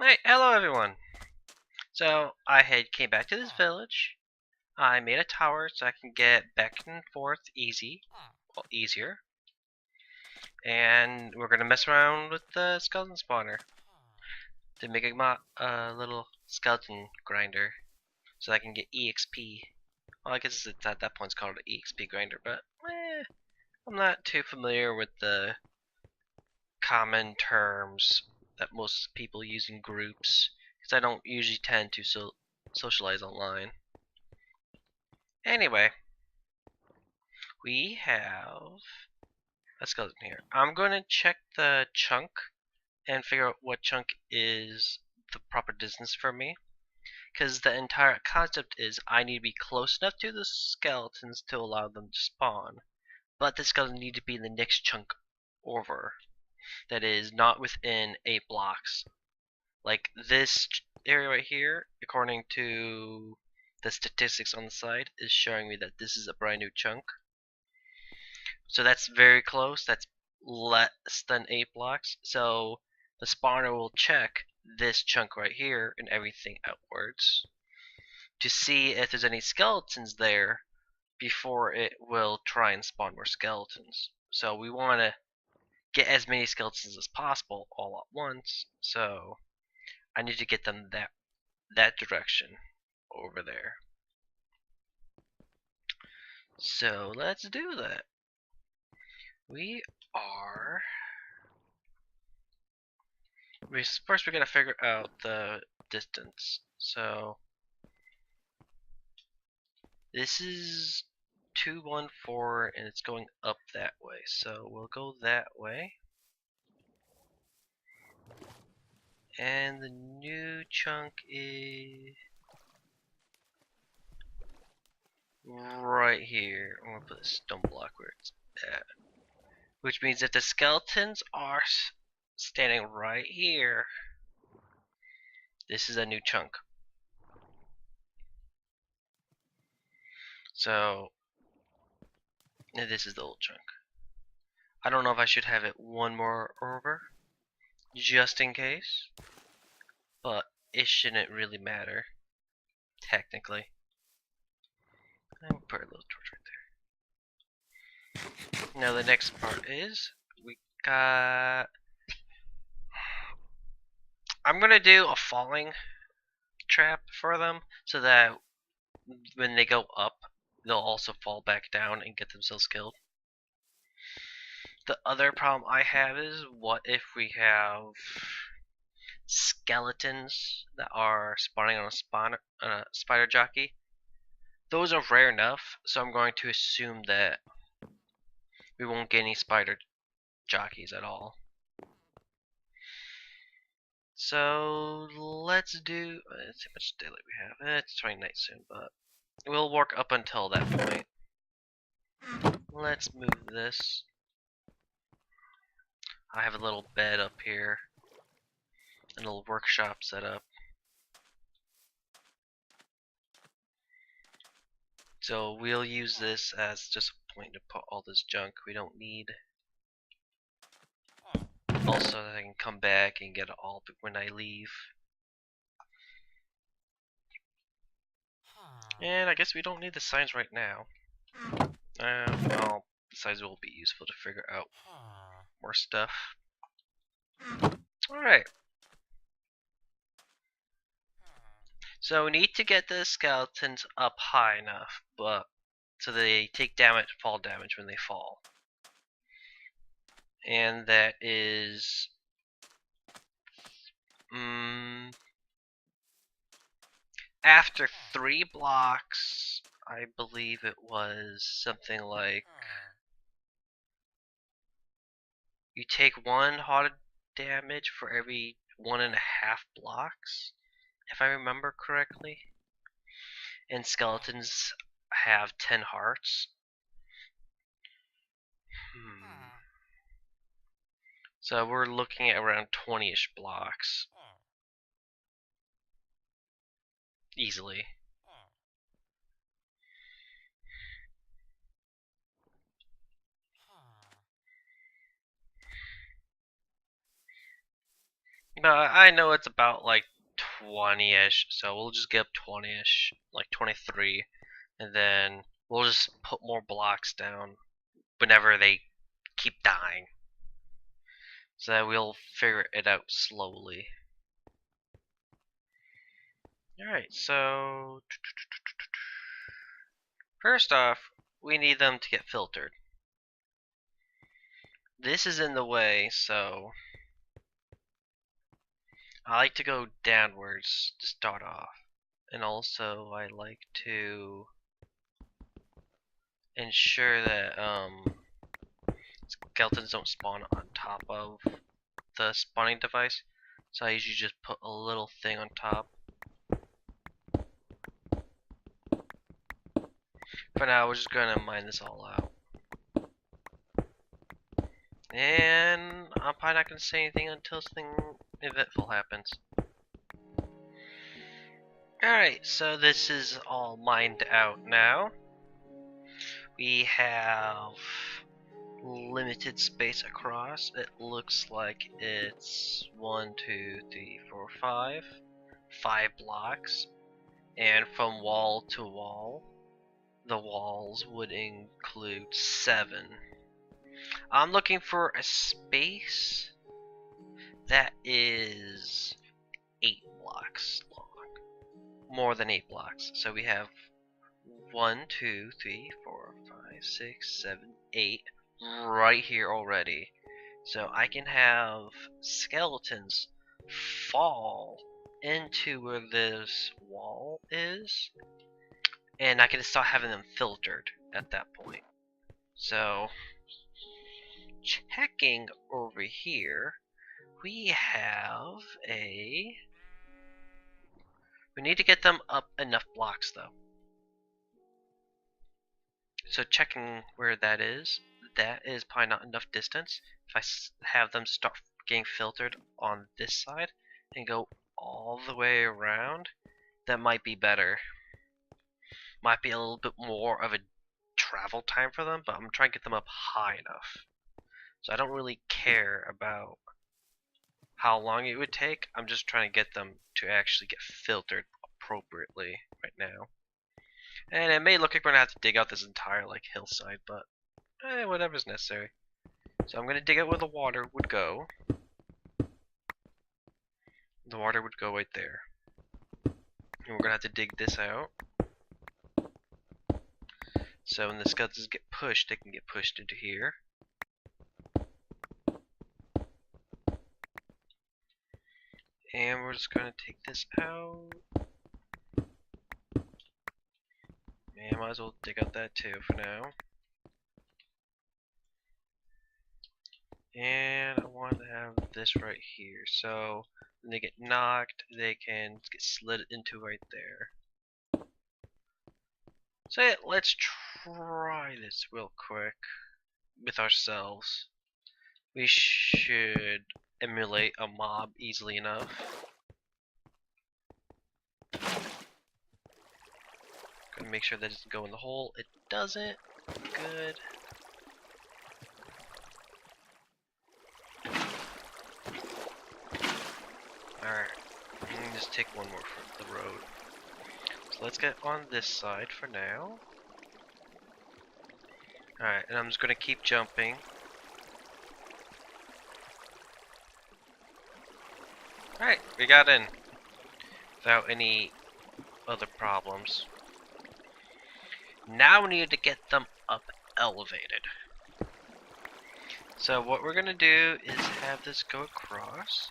Hey, hello everyone. So I came back to this village. I made a tower so I can get back and forth easier. And we're gonna mess around with the skeleton spawner to make a little skeleton grinder so I can get EXP. Well, I guess it's at that point it's called an EXP grinder, but I'm not too familiar with the common terms that most people use in groups because I don't usually tend to socialize online. Anyway, we have a skeleton here. I'm going to check the chunk and figure out what chunk is the proper distance for me. Because the entire concept is I need to be close enough to the skeletons to allow them to spawn. But the skeletons need to be in the next chunk over. That is not within 8 blocks. Like this area right here, according to the statistics on the side, is showing me that this is a brand new chunk. So that's very close. That's less than 8 blocks. So the spawner will check this chunk right here and everything outwards to see if there's any skeletons there before it will try and spawn more skeletons. So we want to get as many skeletons as possible all at once. So I need to get them that direction over there. So let's do that. We are first we gotta figure out the distance. So this is 214 and it's going up that way. So we'll go that way. And the new chunk is right here. I'm gonna put a stone block where it's at. Which means that the skeletons are standing right here. This is a new chunk. So this is the old chunk. I don't know if I should have it one more over, just in case, but it shouldn't really matter, technically. I'll put a little torch right there. Now the next part is, we got... I'm gonna do a falling trap for them, so that when they go up, they'll also fall back down and get themselves killed. The other problem I have is, what if we have skeletons that are spawning on a spider jockey? Those are rare enough, so I'm going to assume that we won't get any spider jockeys at all. So let's do. Let's see how much daylight we have. It's turning night soon, but we'll work up until that point. Let's move this. I have a little bed up here, a little workshop set up. So we'll use this as just a point to put all this junk we don't need. Also, I can come back and get it all when I leave. And I guess we don't need the signs right now. Well, the signs will be useful to figure out more stuff. Alright. So we need to get the skeletons up high enough, but so they take fall damage when they fall. And that is after 3 blocks, I believe it was something like you take 1 haunted damage for every 1.5 blocks, if I remember correctly. And skeletons have 10 hearts. So we're looking at around 20-ish blocks. Easily. But I know it's about like 20-ish, so we'll just get up 20-ish, like 23, and then we'll just put more blocks down whenever they keep dying. So that we'll figure it out slowly. Alright, so first off, we need them to get filtered. This is in the way, so I like to go downwards to start off. And also I like to ensure that skeletons don't spawn on top of the spawning device. So I usually just put a little thing on top. For now, we're just gonna mine this all out. And I'm probably not gonna say anything until something eventful happens. Alright, so this is all mined out now. We have limited space across. It looks like it's 1, 2, 3, 4, 5. 5 blocks. And from wall to wall, the walls would include 7. I'm looking for a space that is 8 blocks long. More than 8 blocks. So we have 1, 2, 3, 4, 5, 6, 7, 8 right here already. So I can have skeletons fall into where this wall is, and I can start having them filtered at that point. So checking over here, we have we need to get them up enough blocks though. So checking where that is probably not enough distance. If I have them start getting filtered on this side and go all the way around, that might be better. Might be a little bit more of a travel time for them, but I'm trying to get them up high enough. So I don't really care about how long it would take. I'm just trying to get them to actually get filtered appropriately right now. And it may look like we're gonna have to dig out this entire like hillside, but whatever's necessary. So I'm gonna dig out where the water would go. The water would go right there. And we're gonna have to dig this out. So when the skeletons get pushed, they can get pushed into here. And we're just gonna take this out. And might as well dig out that too for now. And I want to have this right here. So when they get knocked, they can get slid into right there. So yeah, let's try this real quick with ourselves. We should emulate a mob easily enough. Gonna make sure that doesn't go in the hole. It doesn't. Good. Alright. Just take one more for the road. So let's get on this side for now. Alright, and I'm just gonna keep jumping. Alright, we got in. Without any other problems. Now we need to get them up elevated. So what we're gonna do is have this go across.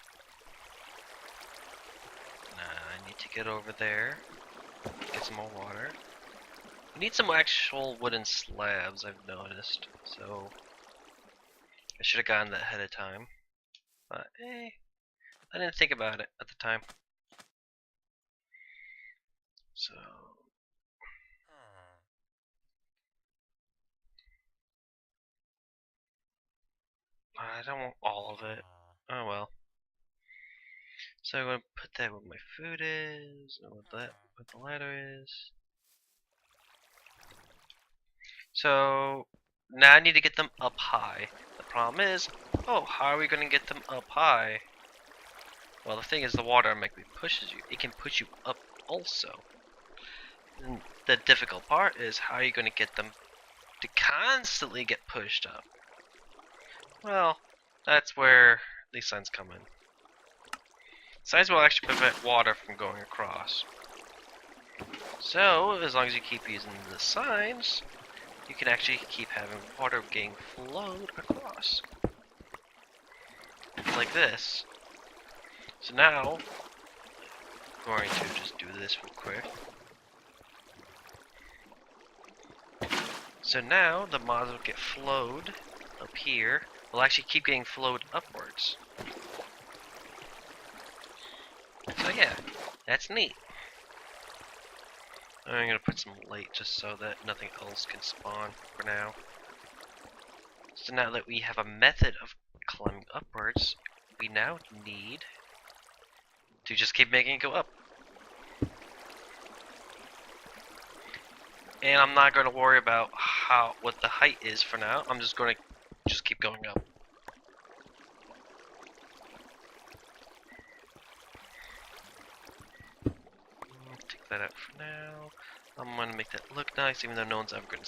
I need to get over there. Get some more water. We need some actual wooden slabs, I've noticed. So I should have gotten that ahead of time. But I didn't think about it at the time. So I don't want all of it. Oh well. So I'm gonna put that where my food is, and what the ladder is. So now I need to get them up high. The problem is, how are we gonna get them up high? Well, the thing is, the water automatically pushes you. It can push you up also. And the difficult part is how you're going to get them to constantly get pushed up. Well, that's where these signs come in. Signs will actually prevent water from going across. So, as long as you keep using the signs, you can actually keep having water getting flowed across. Like this. So now, I'm going to just do this real quick. So now, the mods will get flowed up here. Will actually keep getting flowed upwards. So yeah, that's neat. I'm gonna put some light just so that nothing else can spawn for now. So now that we have a method of climbing upwards, we now need to just keep making it go up. And I'm not gonna worry about what the height is for now. I'm just gonna keep going up. Take that out for now. I'm gonna make that look nice, even though no one's ever gonna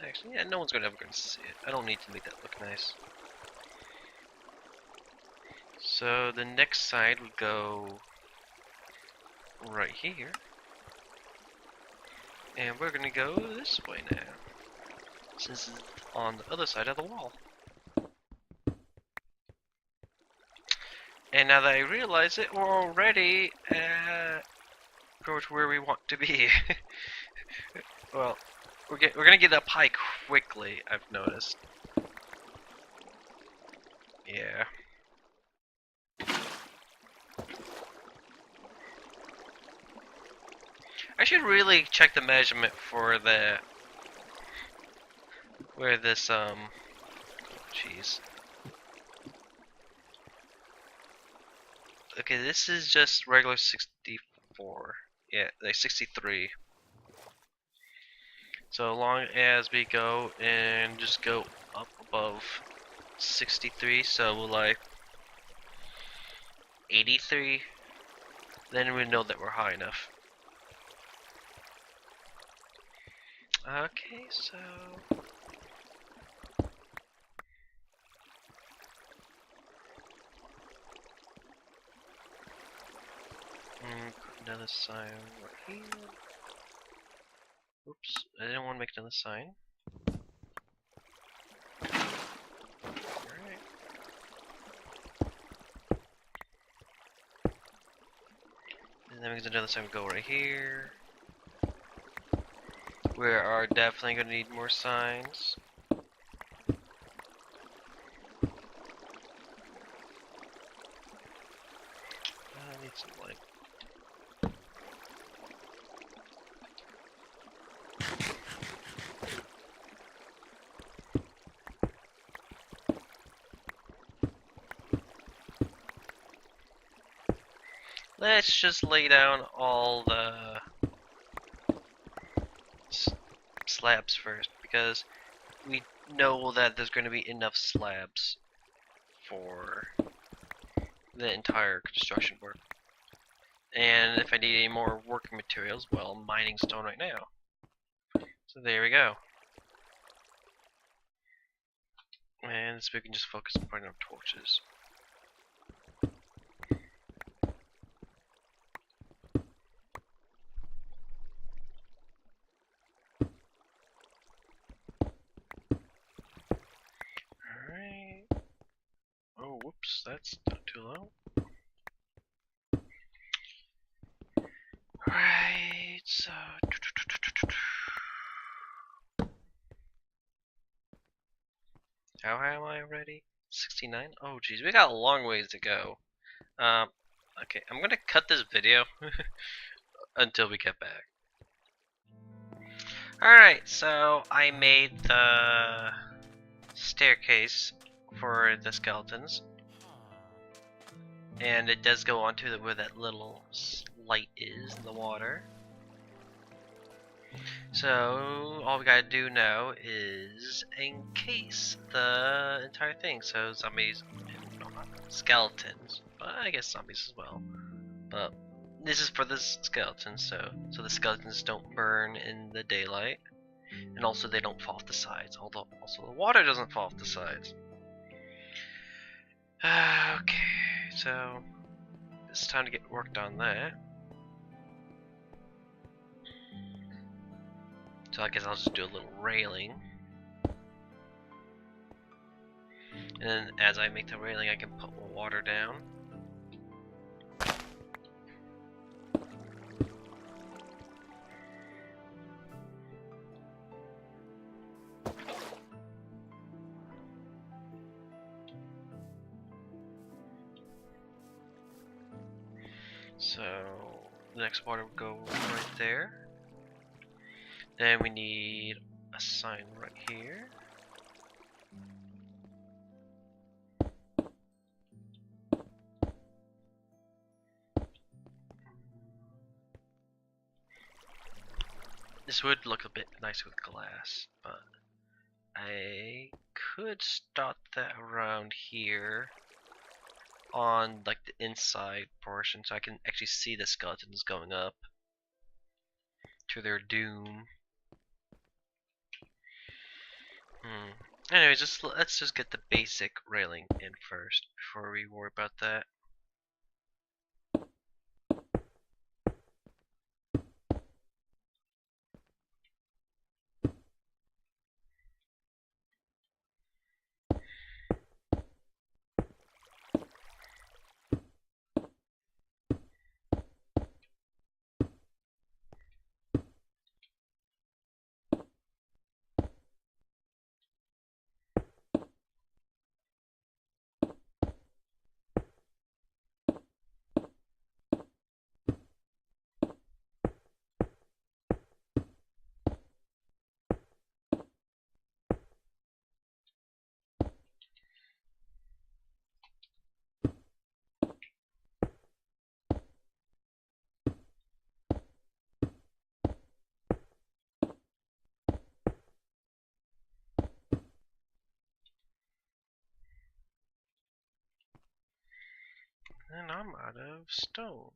actually, yeah, no one's ever gonna see it. I don't need to make that look nice. So the next side would go right here, and we're gonna go this way now, since it's on the other side of the wall. And now that I realize it, we're already at where we want to be. Well, we're gonna get up high quickly, I've noticed. Yeah. I should really check the measurement for where this jeez. Okay, this is just regular 64. Yeah, like 63. So long as we go and just go up above 63, so like 83, then we know that we're high enough. Okay, so put another sign right here. Oops, I didn't want to make another sign. Alright. And then we get another sign, go right here. We are definitely going to need more signs. I need some light. Let's just lay down all the slabs first, because we know that there's going to be enough slabs for the entire construction work. And if I need any more working materials, well, I'm mining stone right now. So there we go. And so we can just focus on putting up torches. Alright. Oh, whoops, that's not too low. Right, so how high am I already? 69? Oh geez, we got a long ways to go. Okay, I'm gonna cut this video until we get back. Alright, so I made the staircase for the skeletons. And it does go onto where that little light is in the water. So all we gotta do now is encase the entire thing. So zombies, no, not skeletons. but I guess zombies as well. But this is for the skeletons, so the skeletons don't burn in the daylight, and also they don't fall off the sides. Although also the water doesn't fall off the sides. Okay, so it's time to get worked on that. So I guess I'll just do a little railing. And then as I make the railing, I can put more water down. So the next water will go right there. Then we need a sign right here. This would look a bit nice with glass, but I could start that around here on like the inside portion so I can actually see the skeletons going up to their doom. Anyways, let's just get the basic railing in first before we worry about that. And I'm out of stone.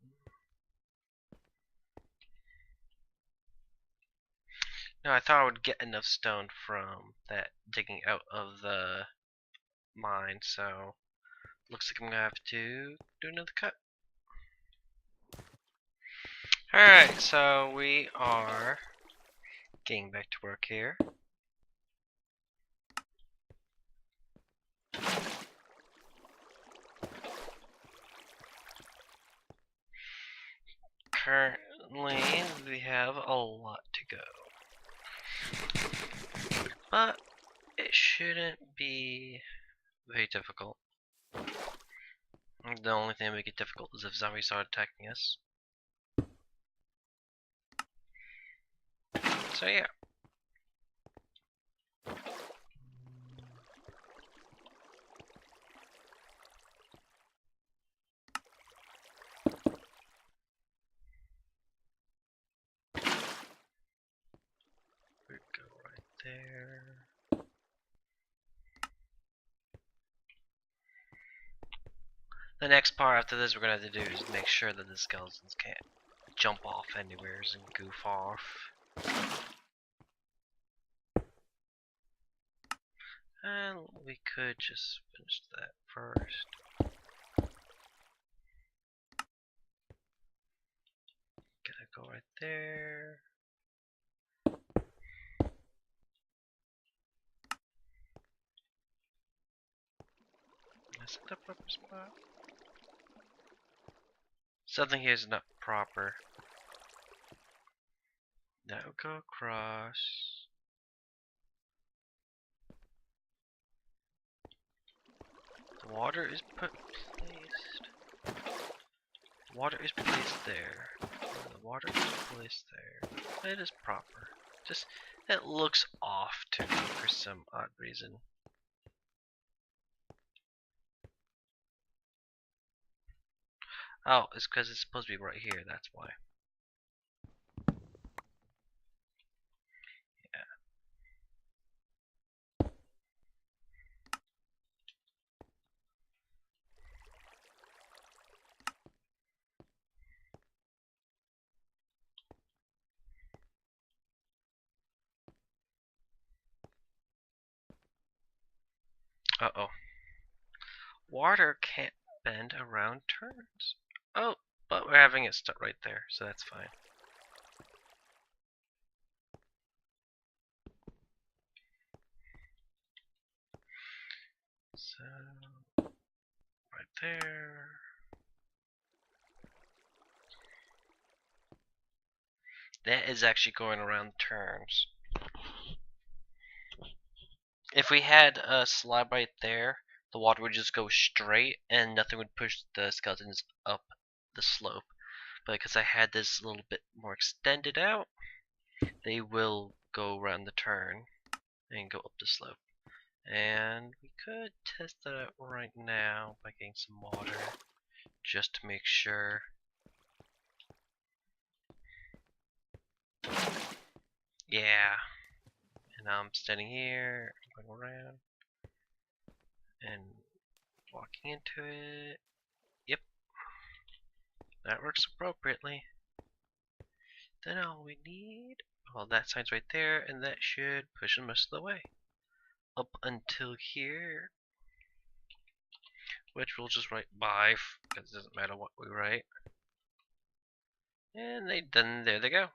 No, I thought I would get enough stone from that digging out of the mine, so looks like I'm gonna have to do another cut. Alright, so we are getting back to work here. Currently, we have a lot to go. But it shouldn't be very difficult. The only thing that make it difficult is if zombies start attacking us. So yeah. We go right there. The next part after this we're gonna have to do is make sure that the skeletons can't jump off anywhere and goof off. And we could just finish that first. Gotta go right there. Is it the proper spot? Something here is not proper. Now go across. The water is placed. Water is placed there. The water is placed there. It is proper. Just it looks off to me for some odd reason. Oh, it's because it's supposed to be right here, that's why. Uh-oh. Water can't bend around turns. Oh, but we're having it stuck right there, so that's fine. So, right there. That is actually going around turns. If we had a slab right there, the water would just go straight and nothing would push the skeletons up the slope. But because I had this a little bit more extended out, they will go around the turn and go up the slope. And we could test that out right now by getting some water, just to make sure. Yeah. And now I'm standing here, going around, and walking into it. Yep. That works appropriately. Then all we need, well, that sign's right there, and that should push them most of the way. Up until here, which we'll just write by, because it doesn't matter what we write. And then there they go.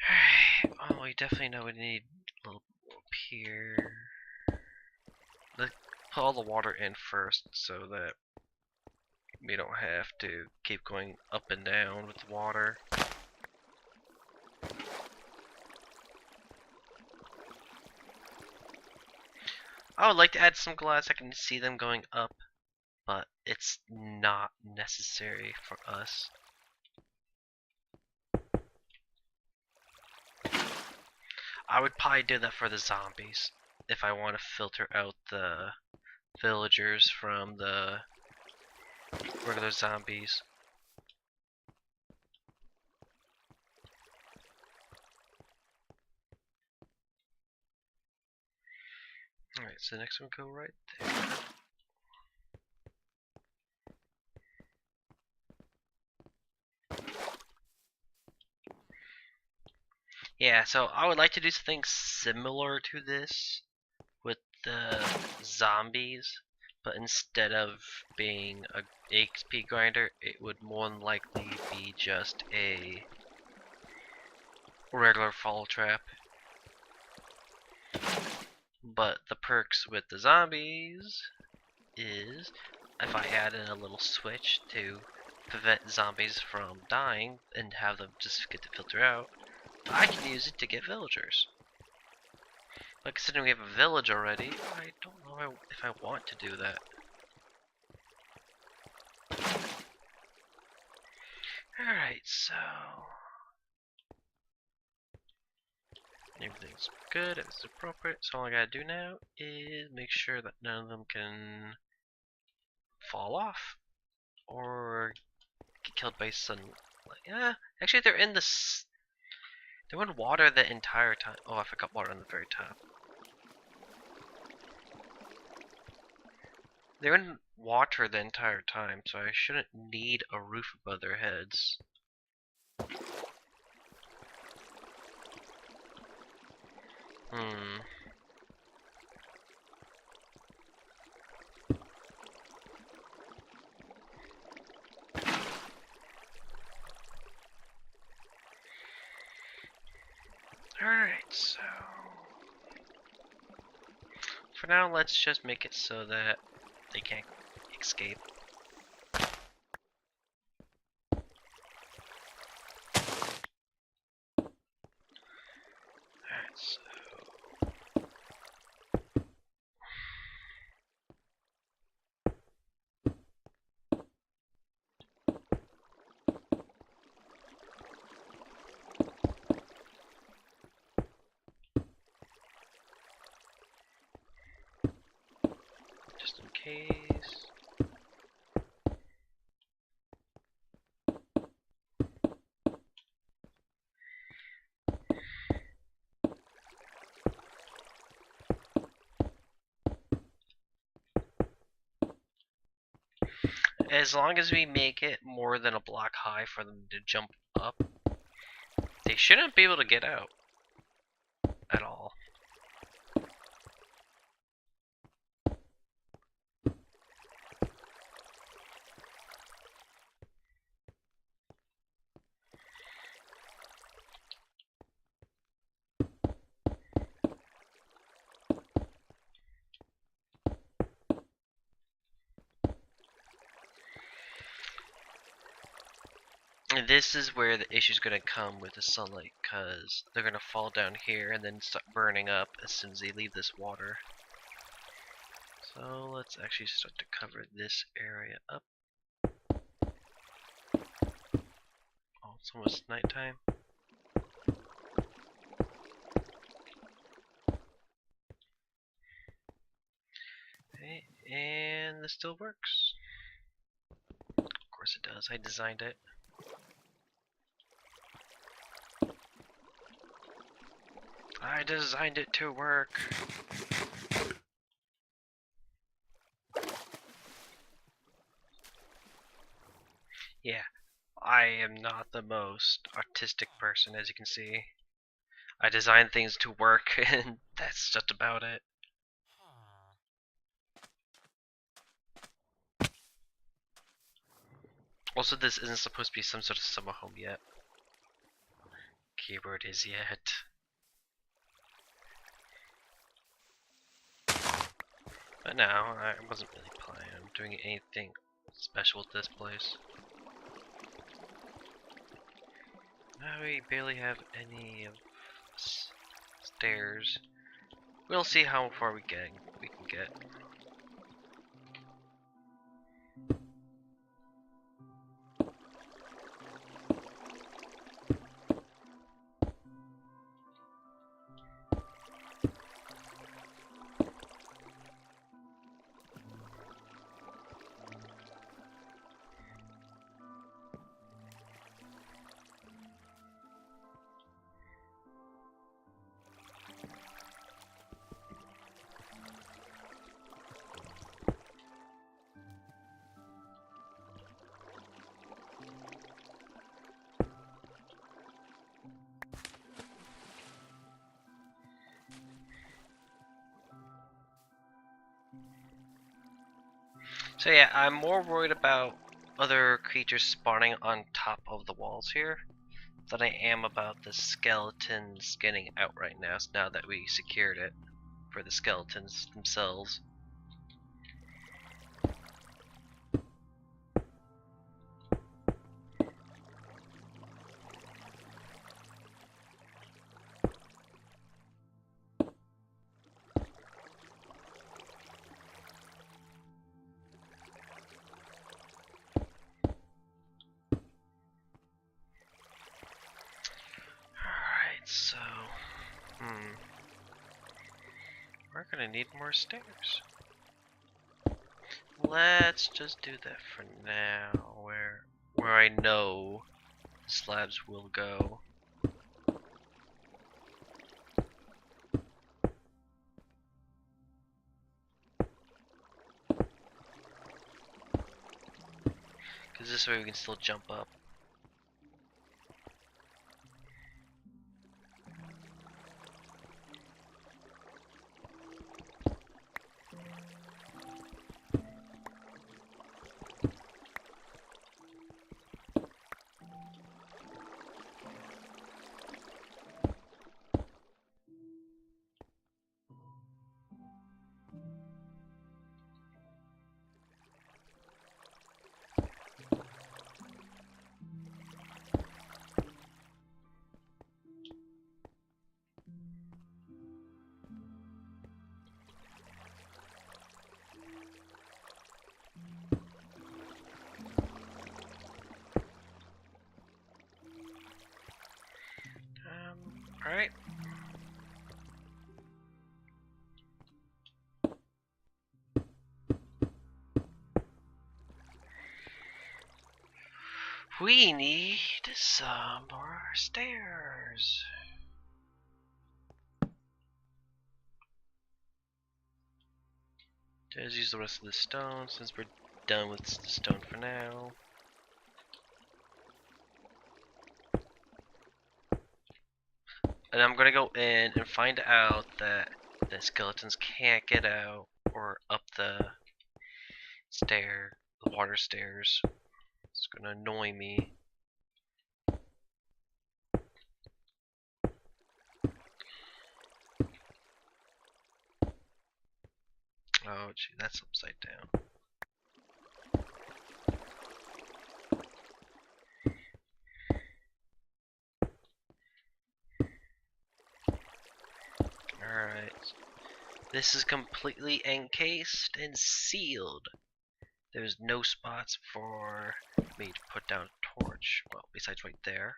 Alright, well, we definitely know we need a little up here. Let's put all the water in first so that we don't have to keep going up and down with the water. I would like to add some glass. I can see them going up, but it's not necessary for us. I would probably do that for the zombies if I want to filter out the villagers from the regular zombies. Alright, so the next one go right there. Yeah, so I would like to do something similar to this with the zombies, but instead of being a XP grinder, it would more than likely be just a regular fall trap. But the perks with the zombies is if I add in a little switch to prevent zombies from dying and have them just get to filter out, I can use it to get villagers. But considering we have a village already, I don't know if I want to do that. Alright, so everything's good, everything's appropriate, so all I gotta do now is make sure that none of them can fall off or get killed by sunlight. Yeah, actually they're in water the entire time. Oh, I forgot water on the very top. They're in water the entire time, so I shouldn't need a roof above their heads. Alright, so for now, let's just make it so that they can't escape. Alright, so just in case. As long as we make it more than a block high for them to jump up, they shouldn't be able to get out at all. this is where the issue's gonna come with the sunlight, because they're gonna fall down here and then start burning up as soon as they leave this water. So let's actually start to cover this area up. Oh, it's almost nighttime. Okay, and this still works. Of course it does, I designed it. I designed it to work. Yeah, I am not the most artistic person, as you can see. I design things to work, and that's just about it. Also, this isn't supposed to be some sort of summer home yet. Keyword is yet. But no, I wasn't really planning on doing anything special with this place. Now we barely have any of stairs. We'll see how far we can get. So yeah, I'm more worried about other creatures spawning on top of the walls here than I am about the skeletons getting out right now, now that we secured it for the skeletons themselves. So, we're gonna need more stairs. Let's just do that for now, where I know the slabs will go. Because this way we can still jump up. Alright. We need some more stairs. Let's use the rest of the stone since we're done with the stone for now. And I'm gonna go in and find out that the skeletons can't get out or up the water stairs. It's gonna annoy me. Oh gee, that's upside down. This is completely encased and sealed. There's no spots for me to put down a torch. Well, besides right there.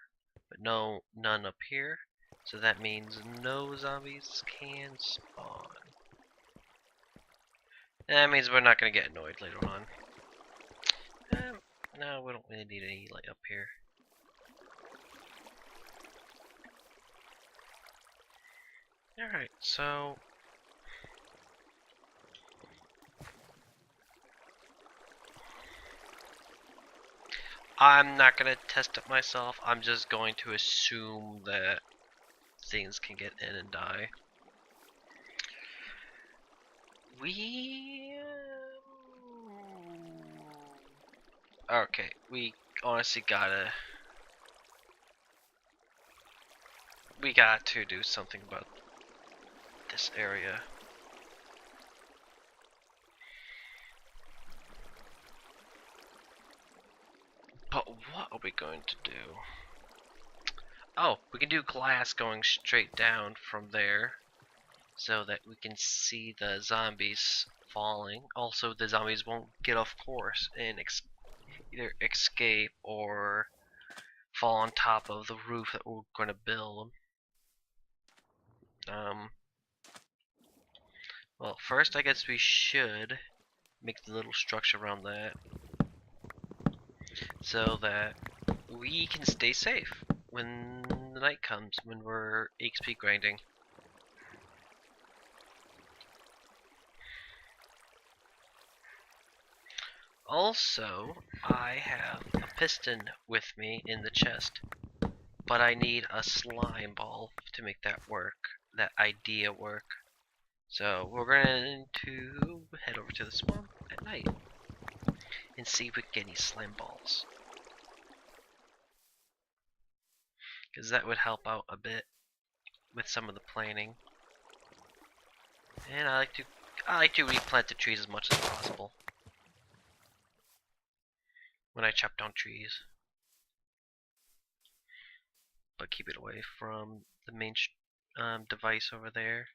But none up here. So that means no zombies can spawn. That means we're not going to get annoyed later on. No, we don't really need any light up here. Alright, so... I'm not going to test it myself. I'm just going to assume that things can get in and die. Okay, we honestly gotta... We got to do something about this area. But what are we going to do? Oh, we can do glass going straight down from there so that we can see the zombies falling. Also, the zombies won't get off course and either escape or fall on top of the roof that we're going to build. Well, first I guess we should make the little structure around that so that we can stay safe when the night comes, when we're XP grinding. Also, I have a piston with me in the chest, but I need a slime ball to make that work, that idea work. So we're going to head over to the swamp at night and see if we can get any slime balls, because that would help out a bit with some of the planning. And I like to replant the trees as much as possible when I chop down trees, but keep it away from the main device over there.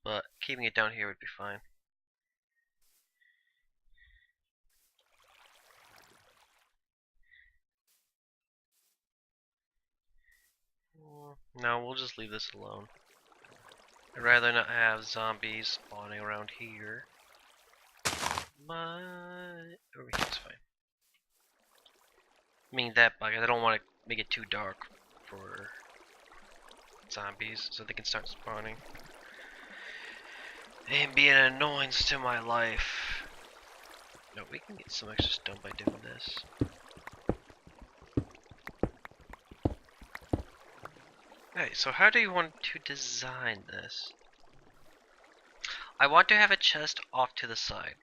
But keeping it down here would be fine. No, we'll just leave this alone. I'd rather not have zombies spawning around here. But over here's fine. I mean that, but I don't want to make it too dark for zombies so they can start spawning and be an annoyance to my life. No, we can get some extra stone by doing this. Hey, so how do you want to design this? I want to have a chest off to the side.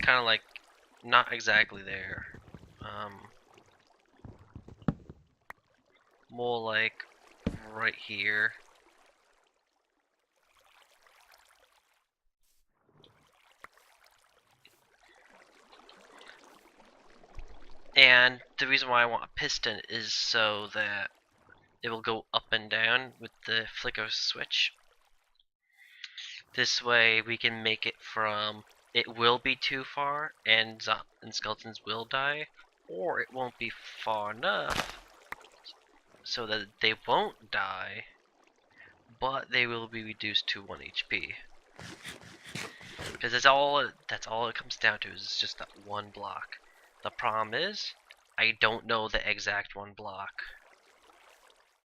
Kind of like, not exactly there. More like right here. And the reason why I want a piston is so that it will go up and down with the flicker switch. This way we can make it from it will be too far and skeletons will die, or it won't be far enough so that they won't die, but they will be reduced to 1 HP. Because that's all it comes down to, is just that one block. The problem is, I don't know the exact one block.